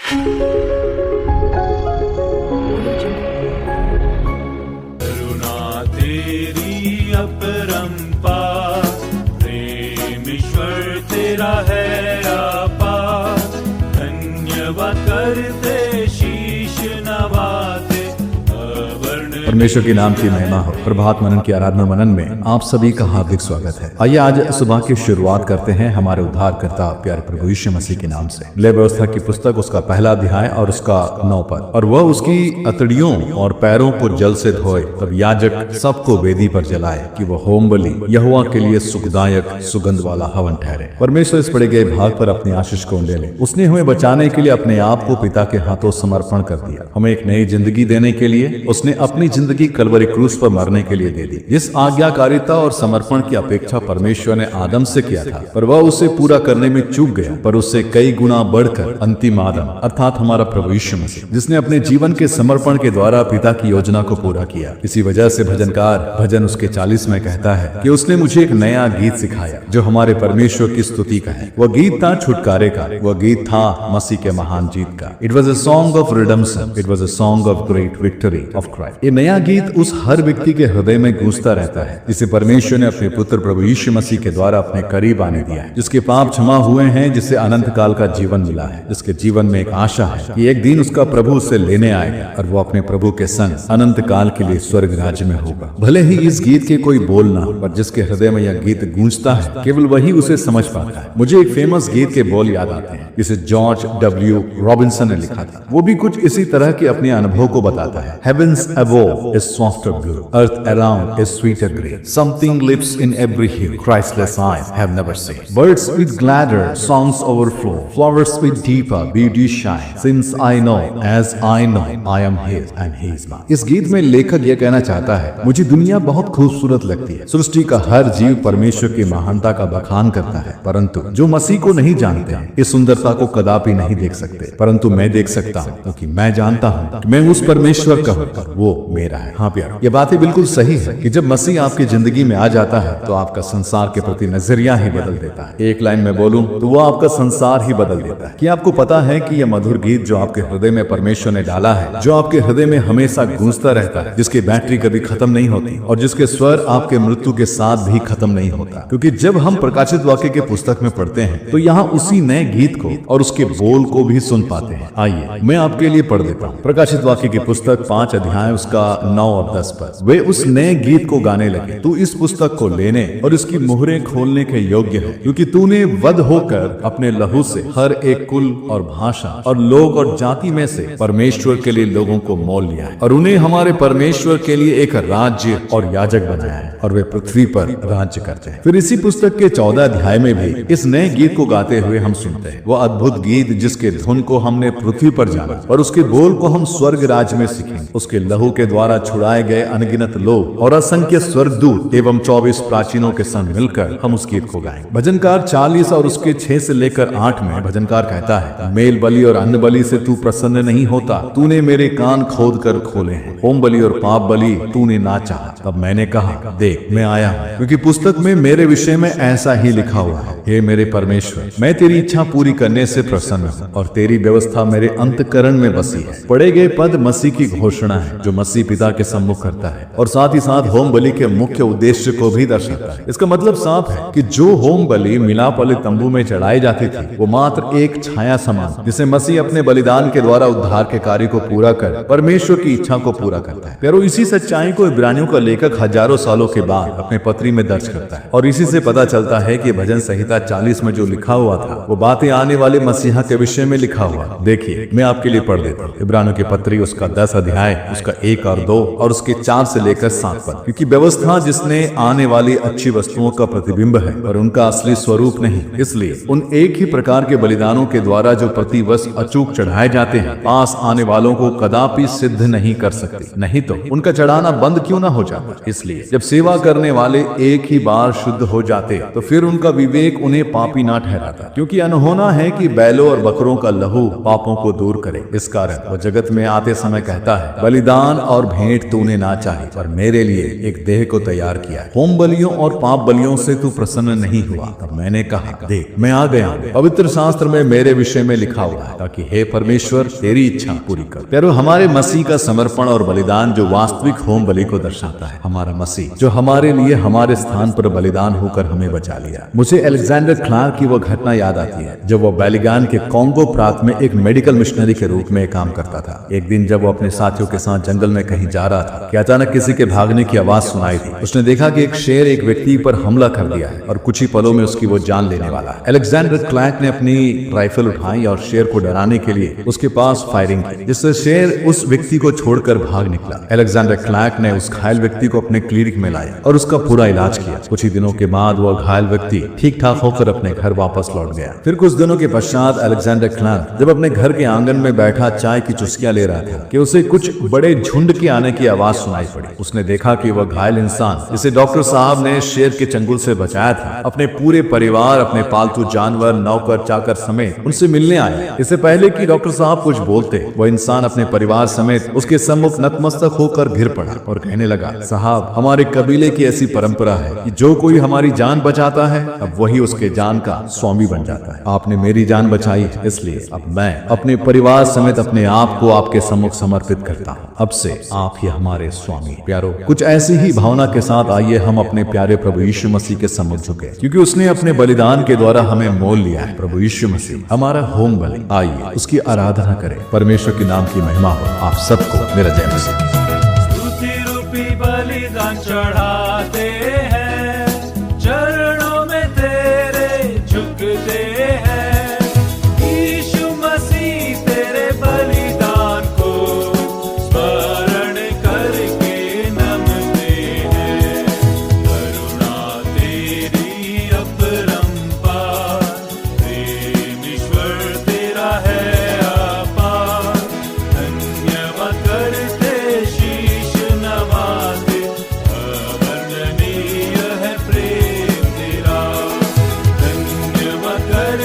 करुणा तेरी अपरंपार, प्रेम ईश्वर तेरा है अपार। धन्यवाद करते शीश नवाते, परमेश्वर के नाम की महिमा हो। प्रभात मनन की आराधना मनन में आप सभी का हार्दिक स्वागत है। आइए आज सुबह की शुरुआत करते हैं हमारे उद्धारकर्ता प्यारे प्रभु यीशु मसीह के नाम से। ले व्यवस्था की पुस्तक उसका पहला अध्याय और उसका 9 पद। और वह उसकी अतड़ियों और पैरों को जल से धोए, तब याजक सबको वेदी पर जलाए कि वह होम बलि यहोवा के लिए सुखदायक सुगंध वाला हवन ठहरे। परमेश्वर इस पढ़े गए भाग पर अपनी आशीष को ले। उसने हमें बचाने के लिए अपने आप को पिता के हाथों समर्पण कर दिया। हमें एक नई जिंदगी देने के लिए उसने अपनी जिंदगी कलवरी क्रूस पर मरने के लिए दे दी। जिस आज्ञाकारिता और समर्पण की अपेक्षा परमेश्वर ने आदम से किया था, पर वह उसे पूरा करने में चूक गया, पर उससे कई गुना बढ़कर अंतिम आदम अर्थात हमारा प्रभु यीशु मसीह, जिसने अपने जीवन के समर्पण के द्वारा पिता की योजना को पूरा किया। इसी वजह से भजनकार भजन उसके 40 में कहता है कि उसने मुझे एक नया गीत सिखाया जो हमारे परमेश्वर की स्तुति का है। वह गीत था छुटकारे का, वह गीत था मसीह के महान जीत का। It was a song of redemption, it was a song of great victory of Christ. ये नया गीत उस हर व्यक्ति के हृदय में गूंजता रहता है जिसे परमेश्वर ने अपने पुत्र प्रभु यीशु मसीह के द्वारा अपने करीब आने दिया है, जिसके पाप क्षमा हुए हैं, जिसे अनंत काल का जीवन मिला है, जिसके जीवन में एक आशा है कि एक दिन उसका प्रभु उसे लेने आएगा और वो अपने प्रभु के संग अनंत काल के लिए स्वर्ग राज्य में होगा। भले ही इस गीत के कोई बोल ना हो, पर जिसके हृदय में यह गीत गूंजता है केवल वही उसे समझ पाता है। मुझे एक फेमस गीत के बोल याद आते हैं जिसे जॉर्ज डब्ल्यू रॉबिन्सन ने लिखा था। वो भी कुछ इसी तरह के अपने अनुभव को बताता है। Heavens above is softer blue, earth around is sweeter green. Something lives in every hue Christless eyes have never seen. Birds with gladder songs overflow, flowers with deeper beauty shine. Since I know, as I know, I am His and He is mine. इस गीत में लेखक यह कहना चाहता है, मुझे दुनिया बहुत खूबसूरत लगती है। सृष्टि का हर जीव परमेश्वर की महानता का बखान करता है, परंतु जो मसीह को नहीं जानते हैं इस सुंदरता को कदापि नहीं देख सकते। परंतु मैं देख सकता हूँ क्योंकि मैं जानता हूँ कि मैं उस परमेश्वर का हूँ और वो मेरा है। हाँ प्यारो, ये बातें बिल्कुल सही है कि जब मसीह आपकी जिंदगी में आ जाता है तो आपका संसार के प्रति नजरिया ही बदल देता है। एक लाइन में बोलूं तो वो आपका संसार ही बदल देता है। कि आपको पता है कि यह मधुर गीत जो आपके हृदय में परमेश्वर ने डाला है, जो आपके हृदय में हमेशा गूंजता रहता है, जिसकी बैटरी कभी खत्म नहीं होती और जिसके स्वर आपके मृत्यु के साथ भी खत्म नहीं होता। क्योंकि जब हम प्रकाशित वाक्य के पुस्तक में पढ़ते हैं तो यहाँ उसी नए गीत को और उसके बोल को भी सुन पाते हैं। आइए मैं आपके लिए पढ़ देता हूँ। प्रकाशित वाक्य की पुस्तक 5 अध्याय उसका 9 और 10 पद। वे उस नए गीत को गाने लगे, तू इस पुस्तक को लेने और इसकी मुहरें खोलने के योग्य है, क्योंकि तूने वध होकर अपने लहू से हर एक कुल और भाषा और लोग और जाति में से परमेश्वर के लिए लोगों को मोल लिया है और उन्हें हमारे परमेश्वर के लिए एक राज्य और याजक बनाया है और वे पृथ्वी पर राज्य करते हैं। फिर इसी पुस्तक के 14 अध्याय में भी इस नए गीत को गाते हुए हम सुनते हैं, वह अद्भुत गीत जिसके धुन को हमने पृथ्वी पर जाना और उसके बोल को हम स्वर्ग राज्य में सीखेंगे। उसके लहू के द्वारा छुड़ाए गए अनगिनत लोग और असंख्य स्वर्गदूत एवं 24 प्राचीनों के संग मिलकर हम उस गीत को गाएंगे। भजनकार 40 और उसके 6 से लेकर 8 में भजनकार कहता है, मेल बलि और अन्न बलि से तू प्रसन्न नहीं होता, तूने मेरे कान खोद कर खोले हैं। होम बलि और पाप बलि तूने ना चाहा। तब मैंने कहा, देख मैं आया हूँ, क्योंकि पुस्तक में मेरे विषय में ऐसा ही लिखा हुआ है। हे मेरे परमेश्वर, मैं तेरी इच्छा पूरी करने से प्रसन्न हूँ और तेरी व्यवस्था मेरे अंतःकरण में बसी है। पढ़े गए पद मसीह की घोषणा है जो मसीह पिता के सम्मुख करता है और साथ ही साथ होम बलि के मुख्य उद्देश्य को भी दर्शाता है। इसका मतलब साफ है कि जो होम बलि मिलाप वाले तंबू में चढ़ाई जाती थी वो मात्र एक छाया समान, जिसे मसीह अपने बलिदान के द्वारा उद्धार के कार्य को पूरा कर परमेश्वर की इच्छा को पूरा करता है। प्यारो, इसी सच्चाई को इब्रानियों का लेखक हजारों सालों के बाद अपने पत्री में दर्ज करता है और इसी से पता चलता है कि भजन संहिता 40 में जो लिखा हुआ था वो बातें आने वाले मसीहा के विषय में लिखा हुआ। देखिए मैं आपके लिए पढ़ देता हूँ। इब्रानियों की पत्री उसका 10 अध्याय उसका 1 और 2 और उसके 4 से लेकर 7 पद। क्योंकि व्यवस्था जिसने आने वाली अच्छी वस्तुओं का प्रतिबिंब है पर उनका असली स्वरूप नहीं, इसलिए उन एक ही प्रकार के बलिदानों के द्वारा जो प्रतिवर्ष अचूक चढ़ाए जाते हैं पास आने वालों को कदापि सिद्ध नहीं कर सकती, नहीं तो उनका चढ़ाना बंद क्यों ना हो जाता। इसलिए जब सेवा करने वाले एक ही बार शुद्ध हो जाते तो फिर उनका विवेक उन्हें पापी ना ठहराता, क्योंकि अनहोना है कि बैलों और बकरों का लहू पापों को दूर करे। इस कारण वह जगत में आते समय कहता है, बलिदान और भेंट तूने ना चाही, पर मेरे लिए एक देह को तैयार किया। होम बलियों और पाप बलियों से तू प्रसन्न नहीं हुआ। तब मैंने कहा, देख मैं आ गया हूँ, पवित्र शास्त्र में मेरे विषय में लिखा हुआ है, ताकि हे परमेश्वर तेरी इच्छा पूरी कर। प्यारो, हमारे मसीह का समर्पण और बलिदान जो वास्तविक होम बलि को दर्शाता है, हमारा मसीह जो हमारे लिए हमारे स्थान पर बलिदान होकर हमें बचा लिया। मुझे अलेक्जेंडर क्लार्क की वो घटना याद आती है जब वो बेलिगान के कॉन्गो प्रांत में एक मेडिकल मिशनरी के रूप में काम करता था। एक दिन जब वो अपने साथियों के साथ जंगल में कहीं जा रहा था कि अचानक किसी के भागने की आवाज सुनाई दी। उसने देखा कि एक शेर एक व्यक्ति पर हमला कर दिया है और कुछ ही पलों में उसकी वो जान लेने वाला है। अलेक्जेंडर क्लार्क ने अपनी राइफल उठाई और शेर को डराने के लिए उसके पास फायरिंग की, जिससे शेर उस व्यक्ति को छोड़कर भाग निकला। अलेक्जेंडर क्लार्क ने उस घायल व्यक्ति को अपने क्लिनिक में लाया और उसका पूरा इलाज किया। कुछ ही दिनों के बाद वह घायल व्यक्ति ठीक ठाक होकर अपने घर वापस लौट गया। फिर कुछ दिनों के पश्चात अलेक्जेंडर क्लार्क जब अपने घर के आंगन में बैठा चाय की चुस्कियां ले रहा था कि उसे कुछ बड़े झुंड के आने की आवाज सुनाई पड़ी। उसने देखा कि वह घायल इंसान जिसे डॉक्टर साहब ने शेर के चंगुल से बचाया था, अपने पूरे परिवार, अपने पालतू जानवर, नौकर चाकर समेत उनसे मिलने आया। इससे पहले कि डॉक्टर साहब कुछ बोलते, वह इंसान अपने परिवार समेत उसके सम्मुख नतमस्तक होकर गिर पड़ा और कहने लगा, साहब हमारे कबीले की ऐसी परंपरा है कि जो कोई हमारी जान बचाता है अब वही उसके जान का स्वामी बन जाता है। आपने मेरी जान बचाई, इसलिए अब मैं अपने परिवार समेत अपने आप को आपके सम्मुख समर्पित करता हूँ। अब से आप ही हमारे स्वामी। प्यारो, कुछ ऐसी ही भावना के साथ आइए हम अपने प्यारे प्रभु यीशु मसीह के सम्मुख झुके, क्योंकि उसने अपने बलिदान के द्वारा हमें मोल लिया है। प्रभु यीशु मसीह हमारा होम बलि, आइए उसकी आराधना करें। परमेश्वर के नाम की महिमा हो। आप सबको मेरा जय मसीह। स्तुति रूपी बलिदान चढ़ाते हैं, चरणों में तेरे झुकते हैं। यीशु मसीह तेरे बलिदान को स्मरण करके नमते हैं। करुणा तेरी अपरंपार, प्रेम ईश्वर तेरा है अपार। धन्यवाद करते शीश नवाते, अवर्णनीय है प्रेम तेरा। धन्यवाद करते